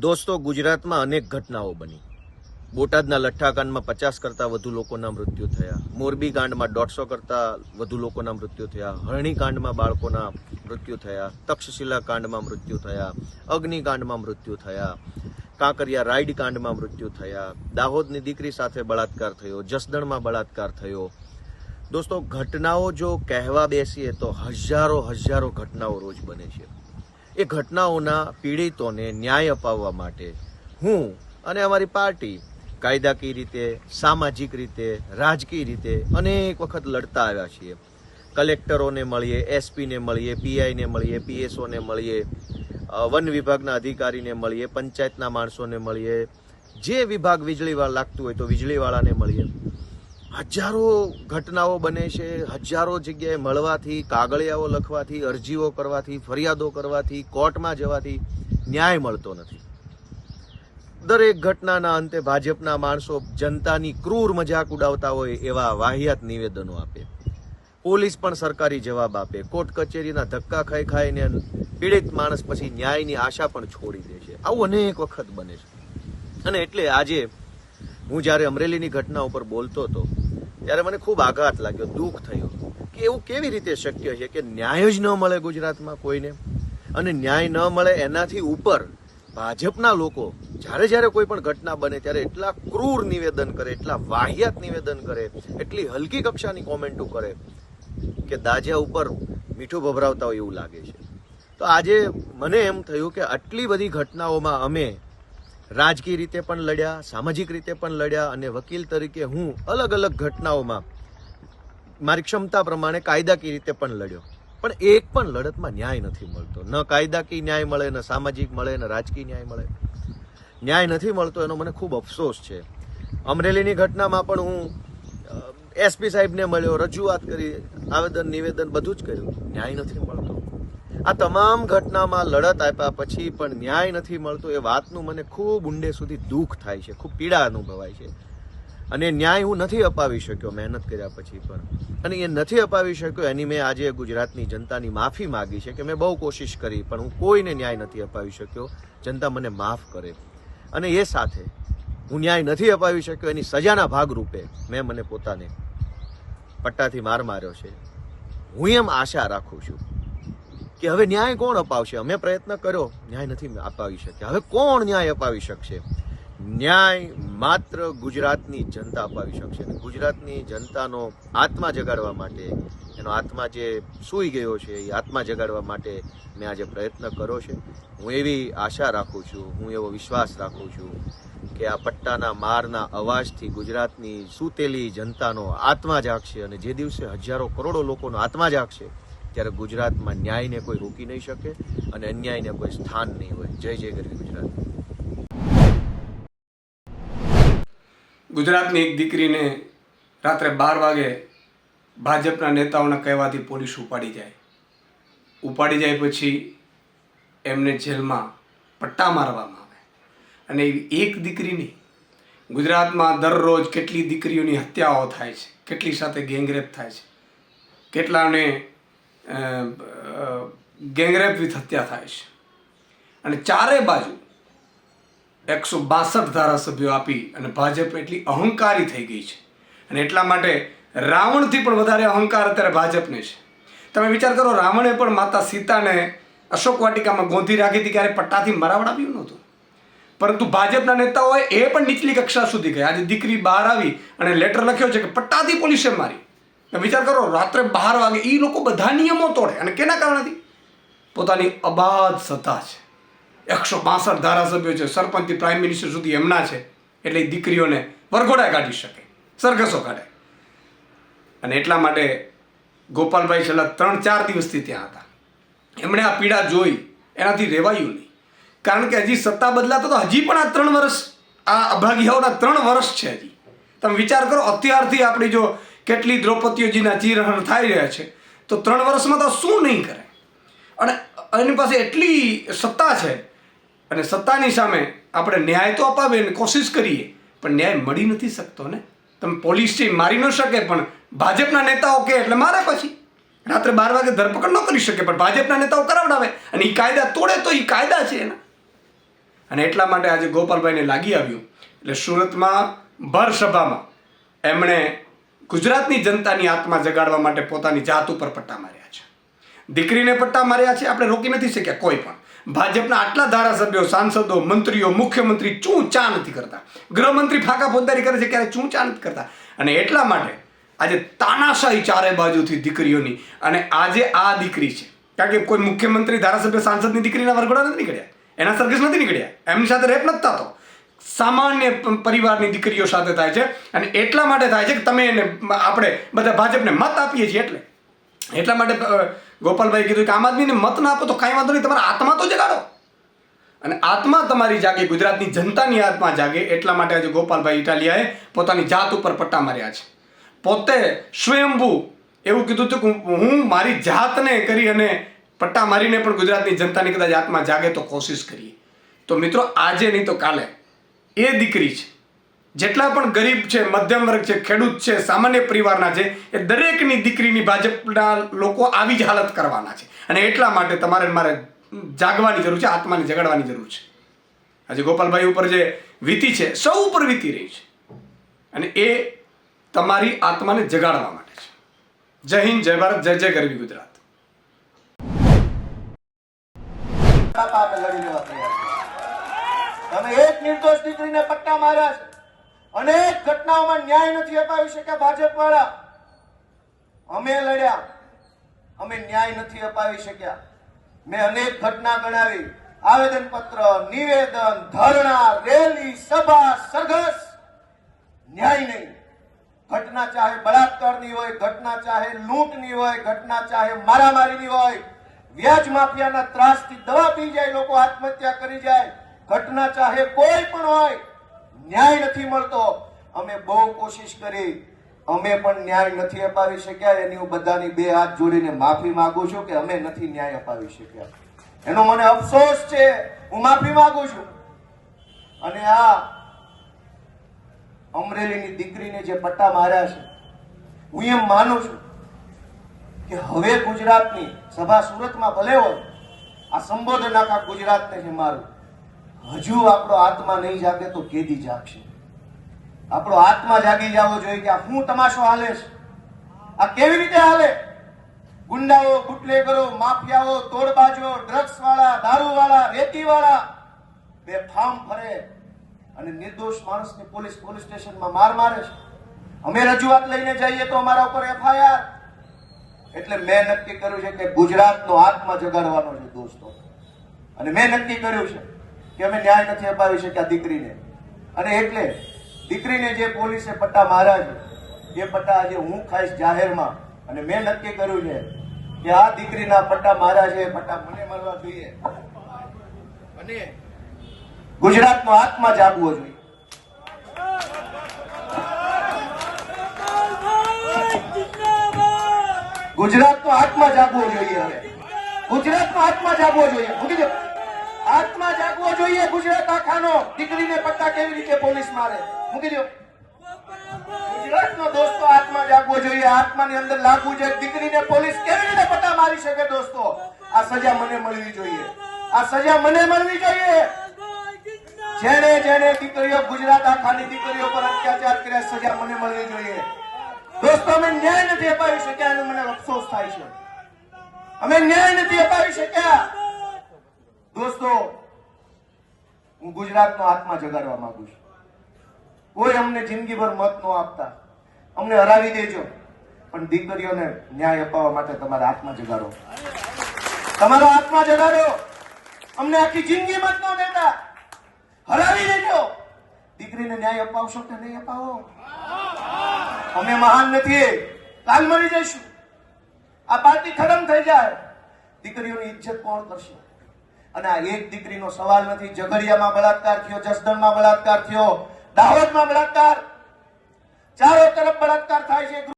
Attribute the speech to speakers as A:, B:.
A: દોસ્તો, ગુજરાતમાં અનેક ઘટનાઓ બની. બોટાદના લઠ્ઠાકાંડમાં 50 કરતાં વધુ લોકોના મૃત્યુ થયા. મોરબી કાંડમાં 150 કરતાં વધુ લોકોના મૃત્યુ થયા. હરણી કાંડમાં બાળકોના મૃત્યુ થયા. તક્ષશિલા કાંડમાં મૃત્યુ થયા. અગ્નિકાંડમાં મૃત્યુ થયા. કાંકરિયા રાઈડ કાંડમાં મૃત્યુ થયા. દાહોદની દીકરી સાથે બળાત્કાર થયો. જસદણમાં બળાત્કાર થયો. દોસ્તો, ઘટનાઓ જો કહેવા બેસીએ તો હજારો ઘટનાઓ રોજ બને છે. એ ઘટનાઓના પીડિતોને ન્યાય અપાવવા માટે હું અને અમારી પાર્ટી કાયદાકીય રીતે, સામાજિક રીતે, રાજકીય રીતે અનેક વખત લડતા આવ્યા છીએ. કલેક્ટરોને મળીએ, એસપીને મળીએ, પીઆઈને મળીએ, પીએસઓને મળીએ, વન વિભાગના અધિકારીને મળીએ, પંચાયતના માણસોને મળીએ, જે વિભાગ વીજળીવાળા લાગતું હોય તો વીજળીવાળાને મળીએ. હજારો ઘટનાઓ બને છે. હજારો જગ્યાએ મળવાથી, કાગળિયાઓ લખવાથી, અરજીઓ કરવાથી, ફરિયાદો કરવાથી, કોર્ટમાં જવાથી ન્યાય મળતો નથી. દરેક ઘટનાના અંતે ભાજપના માણસો જનતાની ક્રૂર મજાક ઉડાવતા હોય એવા વાહિયાત નિવેદનો આપે. પોલીસ પણ સરકારી જવાબ આપે. કોર્ટ કચેરીના ધક્કા ખાઈને પીડિત માણસ પછી ન્યાયની આશા પણ છોડી દે છે. આવું અનેક વખત બને છે. અને એટલે આજે હું જ્યારે અમરેલીની ઘટના ઉપર બોલતો હતો ત્યારે મને ખૂબ આઘાત લાગ્યો, દુઃખ થયું કે એવું કેવી રીતે શક્ય છે કે ન્યાય જ ન મળે ગુજરાતમાં કોઈને. અને ન્યાય ન મળે એનાથી ઉપર ભાજપના લોકો જ્યારે કોઈ પણ ઘટના બને ત્યારે એટલા ક્રૂર નિવેદન કરે, એટલા વાહિયાત નિવેદન કરે, એટલી હલકી કક્ષાની કોમેન્ટો કરે કે દાજા ઉપર મીઠું ભભરાવતા હોય એવું લાગે છે. તો આજે મને એમ થયું કે આટલી બધી ઘટનાઓમાં અમે રાજકીય રીતે પણ લડ્યા, સામાજિક રીતે પણ લડ્યા, અને વકીલ તરીકે હું અલગ ઘટનાઓમાં મારી ક્ષમતા પ્રમાણે કાયદાકીય રીતે પણ લડ્યો. પણ એક પણ લડતમાં ન્યાય નથી મળતો. ન કાયદાકીય ન્યાય મળે, ન સામાજિક મળે, ન રાજકીય ન્યાય મળે. ન્યાય નથી મળતો એનો મને ખૂબ અફસોસ છે. અમરેલીની ઘટનામાં પણ હું એસપી સાહેબને મળ્યો, રજૂઆત કરી, આવેદન નિવેદન બધું જ કર્યું. ન્યાય નથી મળતો. આ તમામ ઘટનામાં લડત આપ્યા પછી પણ ન્યાય નથી મળતો એ વાતનું મને ખૂબ ઊંડે સુધી દુઃખ થાય છે, ખૂબ પીડા અનુભવાય છે. અને ન્યાય હું નથી અપાવી શક્યો મહેનત કર્યા પછી પણ. અને એ નથી અપાવી શક્યો એની મેં આજે ગુજરાતની જનતાની માફી માગી છે કે મેં બહુ કોશિશ કરી પણ હું કોઈને ન્યાય નથી અપાવી શક્યો. જનતા મને માફ કરે. અને એ સાથે હું ન્યાય નથી અપાવી શક્યો એની સજાના ભાગરૂપે મેં મને પોતાને પટ્ટાથી માર માર્યો છે. હું એમ આશા રાખું છું કે હવે ન્યાય કોણ અપાવશે? અમે પ્રયત્ન કર્યો, ન્યાય નથી અપાવી શક્યા. હવે કોણ ન્યાય અપાવી શકશે? ન્યાય માત્ર ગુજરાતની જનતા અપાવી શકશે. ગુજરાતની જનતાનો આત્મા જગાડવા માટે, એનો આત્મા જે સૂઈ ગયો છે એ આત્મા જગાડવા માટે મેં આજે પ્રયત્ન કર્યો છે. હું એવી આશા રાખું છું, હું એવો વિશ્વાસ રાખું છું કે આ પટ્ટાના મારના અવાજથી ગુજરાતની સૂતેલી જનતાનો આત્મા જાગશે. અને જે દિવસે હજારો કરોડો લોકોનો આત્મા જાગશે ત્યારે ગુજરાતમાં ન્યાયને કોઈ રોકી નહીં શકે અને અન્યાયને કોઈ સ્થાન નહીં હોય. જય જય ગરવી ગુજરાત.
B: ગુજરાતની એક દીકરીને રાત્રે 12 વાગે ભાજપના નેતાઓના કહેવાથી પોલીસ ઉપાડી જાય પછી એમને જેલમાં પટ્ટા મારવામાં આવે. અને એક દીકરીની ગુજરાતમાં દરરોજ કેટલી દીકરીઓની હત્યાઓ થાય છે, કેટલી સાથે ગેંગરેપ થાય છે, કેટલાને ગેંગરેપ વિથ હત્યા થાય છે. અને ચારે બાજુ 162 ધારાસભ્યો આપી અને ભાજપ એટલી અહંકારી થઈ ગઈ છે. અને એટલા માટે રાવણથી પણ વધારે અહંકાર અત્યારે ભાજપને છે. તમે વિચાર કરો, રાવણે પણ માતા સીતાને અશોક વાટિકામાં ગોંધી રાખી હતી, ક્યારે પટ્ટાથી મરાવડાવ્યું નહોતું. પરંતુ ભાજપના નેતાઓએ એ પણ નીચલી કક્ષા સુધી ગયા. આજે દીકરી બહાર આવી અને લેટર લખ્યો છે કે પટ્ટાથી પોલીસે મારી. વિચાર કરો, રાત્રે 12 વાગે એ લોકો બધા નિયમો તોડે. અને કેના કારણથી? પોતાની અબાધ સત્તા છે. 162 ધારાસભ્યો છે, સરપંચથી પ્રાઇમ મિનિસ્ટર સુધી એમના છે. એટલે દીકરીઓને વરઘોડા કાઢી શકે, સરઘસો કાઢે. અને એટલા માટે ગોપાલભાઈ છેલ્લા 3-4 દિવસથી ત્યાં હતા. એમણે આ પીડા જોઈ, એનાથી રહેવાયું નહીં. કારણ કે હજી સત્તા બદલાતો તો હજી પણ આ 3 વર્ષ, આ અભાગીયાઓના 3 વર્ષ છે હજી. તમે વિચાર કરો, અત્યારથી આપણી જો કેટલી દ્રૌપદીઓજીના ચીરહરણ થઈ રહ્યા છે તો 3 વર્ષમાં તો શું નહીં કરે. અને એની પાસે એટલી સત્તા છે અને સત્તાની સામે આપણે ન્યાય તો અપાવીએ, કોશિશ કરીએ, પણ ન્યાય મળી નથી શકતો ને. તમે પોલીસથી મારી ન શકે પણ ભાજપના નેતાઓ કે એટલે મારે પછી રાત્રે 12 વાગે ધરપકડ ન કરી શકે પણ ભાજપના નેતાઓ કરાવડાવે. અને એ કાયદા તોડે તો એ કાયદા છે એના. અને એટલા માટે આજે ગોપાલભાઈને લાગી આવ્યું એટલે સુરતમાં ભર સભામાં એમણે ગુજરાતની જનતાની આત્મા જગાડવા માટે પોતાની જાત ઉપર પટ્ટા માર્યા છે. દીકરીને પટ્ટા માર્યા છે, આપણે રોકી નથી શક્યા કોઈ પણ. ભાજપના આટલા ધારાસભ્યો, સાંસદો, મંત્રીઓ, મુખ્યમંત્રી ચૂં ચા નથી કરતા. ગૃહમંત્રી ફાંકા ફોજદારી કરે છે, ક્યારે ચૂં ચા નથી કરતા. અને એટલા માટે આજે તાનાશાહી ચારે બાજુથી દીકરીઓની. અને આજે આ દીકરી છે, કારણ કે કોઈ મુખ્યમંત્રી, ધારાસભ્ય, સાંસદની દીકરીના વરઘોડા નથી નીકળ્યા, એના સરઘસ નથી નીકળ્યા, એમની સાથે રેપ નથી થતો. સામાન્ય પરિવારની દીકરીઓ સાથે થાય છે. અને એટલા માટે થાય છે કે તમે એને, આપણે બધા ભાજપને મત આપીએ છીએ એટલા માટે ગોપાલભાઈ કીધું કે આમ આદમીને મત ના આપો તો કાંઈ વાંધો નહીં, તમારા આત્મા તો જગાડો. અને આત્મા તમારી જાગે, ગુજરાતની જનતાની આત્મા જાગે, એટલા માટે આજે ગોપાલભાઈ ઇટાલિયાએ પોતાની જાત ઉપર પટ્ટા માર્યા છે. પોતે સ્વયંભૂ એવું કીધું હતું કે હું મારી જાતને કરી અને પટ્ટા મારીને પણ ગુજરાતની જનતાની કદાચ આત્મા જાગે તો કોશિશ કરીએ. તો મિત્રો, આજે નહીં તો કાલે એ દીકરી છે, જેટલા પણ ગરીબ છે, મધ્યમ વર્ગ છે, ખેડૂત છે, સામાન્ય પરિવારના છે, એ દરેકની દીકરીની ભાજપના લોકો આવી જ હાલત કરવાના છે. અને એટલા માટે તમારે મારે જાગવાની જરૂર છે, આત્માને જગાડવાની જરૂર છે. આજે ગોપાલભાઈ ઉપર જે વીતી છે, સૌ ઉપર વીતી રહી છે, અને એ તમારી આત્માને જગાડવા માટે છે. જય હિન્દ, જય ભારત, જય જય ગરવી ગુજરાત.
C: તમે એક નિર્દોષ દીકરીને પટ્ટા માર્યા છે. અનેક ઘટનાઓમાં ન્યાય નથી અપાવી શક્યા ભાજપ વાળા. અમે લડ્યા, અમે ન્યાય નથી અપાવી શક્યા. મેં અનેક ઘટના ગણાવી, આવેદન પત્ર, નિવેદન, ધરણા, રેલી, સભા, સરઘસ, ન્યાય નહીં. ઘટના ચાહે બળાત્કારની હોય, ઘટના ચાહે લૂંટની હોય, ઘટના ચાહે મારામારીની હોય, વ્યાજ માફિયાના ત્રાસથી દવા પી જાય, લોકો આત્મહત્યા કરી જાય, ઘટના ચાહે કોઈ પણ હોય, ન્યાય નથી મળતો. અમે બહુ કોશિશ કરી, અમે પણ ન્યાય નથી અપાવી શક્યા. એની હું બધાની બે હાથ જોડીને માફી માંગુ છું કે અમે નથી ન્યાય અપાવી શક્યા. એનો મને અફસોસ છે, હું માફી માંગુ છું. અને આ અમરેલીની દીકરીને જે પટ્ટા માર્યા છે, હું એમ માનું છું કે હવે ગુજરાતની સભા સુરતમાં ભલે હોય, આ સંબોધન આખા ગુજરાતને છે મારું. હજુ આપણો આત્મા નહીં જાગે તો કેદી જાગશે? આપણો આત્મા જાગી જવો જોઈએ કે આ શું તમાશો હાલે છે, આ કેવી રીતે હાલે? ગુંડાઓ, બુટલેગરો, માફિયાઓ, તોડબાજો, ડ્રગ્સ વાળા, દારૂ વાળા, રેતી વાળા બેફામ ફરે અને નિર્દોષ માણસને પોલીસ સ્ટેશનમાં મારે છે. અમે રજૂઆત લઈને જઈએ તો અમારા ઉપર FIR. એટલે મેં નક્કી કર્યું છે કે ગુજરાતનો આત્મા જગાડવાનો છે દોસ્તો. અને મેં નક્કી કર્યું છે કે અમે ન્યાય નથી અપાવી શક્યા દીકરીને. અને એટલે દીકરીને જે પોલીસે પટ્ટા માર્યા છે, એ પટ્ટા આજે હું ખાઈશ જાહેરમાં. અને મેં નક્કી કર્યું છે કે આ દીકરીના પટ્ટા માર્યા છે, એ પટ્ટા મને મળવા જોઈએ. અને ગુજરાતનો આત્મા જાગવો જોઈએ. ગુજરાતનો આત્મા જાગવો જોઈએ. હવે ગુજરાતનો આત્મા જાગવો જોઈએ. મૂકી દો, આત્મા જાગવો જોઈએ ગુજરાત આખાનો. દીકરીને પટ્ટા કેવી રીતે પોલીસ મારે? મૂકી દો. ગુજરાતનો દોસ્તો આત્મા જાગવો જોઈએ. આત્માની અંદર લાગવું જોઈએ. દીકરીને પોલીસ કેવી રીતે પટ્ટા મારી શકે? દોસ્તો, આ સજા મને મળવી જોઈએ. આ સજા મને મળવી જોઈએ. જેને દીકરીઓ, ગુજરાત આખાની દીકરીઓ પર અત્યાચાર કર્યા, સજા મને મળવી જોઈએ. દોસ્તો, અમે ન્યાય નથી અપાવી શક્યા એનો મને અફસોસ થાય છે. અમે ન્યાય નથી અપાવી શક્યા. દોસ્તો, હું ગુજરાતનો આત્મા જગાડવા માંગુ છું. કોઈ અમને જિંદગીભર મત ન આપતા, અમને હરાવી દેજો, પણ દીકરીઓને ન્યાય અપાવવા માટે તમારા આત્મા જગાડો. તમારો આત્મા જગાડો. અમને આખી જિંદગી મત ન દેતા, હરાવી દેજો. દીકરીને ન્યાય અપાવશો કે નહીં અપાવો? અમે મહાન નથી, કાલ મરી જઈશું. આ પાર્ટી ખતમ થઈ જાય, દીકરીઓની ઇજ્જત કોણ કરશે? અને આ એક દીકરીનો સવાલ નથી. ઝઘડિયામાં બળાત્કાર થયો, જસદણમાં બળાત્કાર થયો, દાહોદમાં બળાત્કાર, ચારો તરફ બળાત્કાર થાય છે.